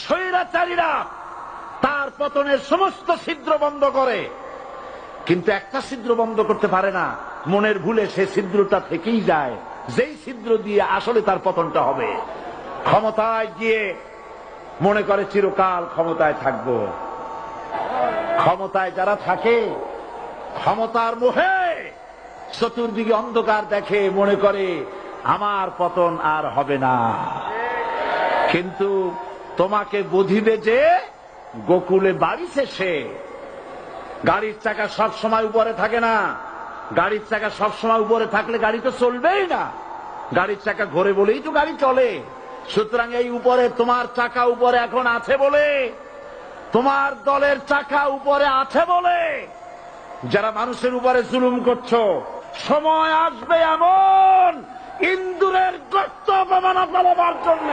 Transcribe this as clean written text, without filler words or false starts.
স্বৈরাচারীরা তার পতনের সমস্ত ছিদ্র বন্ধ করে, কিন্তু একটা ছিদ্র বন্ধ করতে পারে না। মনের ভুলে সে ছিদ্রটা থেকেই যায়, যেই ছিদ্র দিয়ে আসলে তার পতনটা হবে। ক্ষমতায় গিয়ে মনে করে চিরকাল ক্ষমতায় থাকবো। ক্ষমতায় যারা থাকে ক্ষমতার মোহে চতুর্দিকে অন্ধকার দেখে, মনে করে আমার পতন আর হবে না। কিন্তু তোমাকে বুঝিবে যে গোকুলে বাড়ি শেষে। গাড়ির চাকা সব সময় উপরে থাকে না। গাড়ির চাকা সব সময় উপরে থাকলে গাড়ি তো চলবেই না। গাড়ির চাকা ঘোরে বলেই তো গাড়ি চলে। সুতরাং এই উপরে তোমার চাকা উপরে এখন আছে বলে, তোমার দলের চাকা উপরে আছে বলে যারা মানুষের উপরে জুলুম করছো, সময় আসবে এমন ইন্দুরের গর্ত অপমানা পালাবার জন্য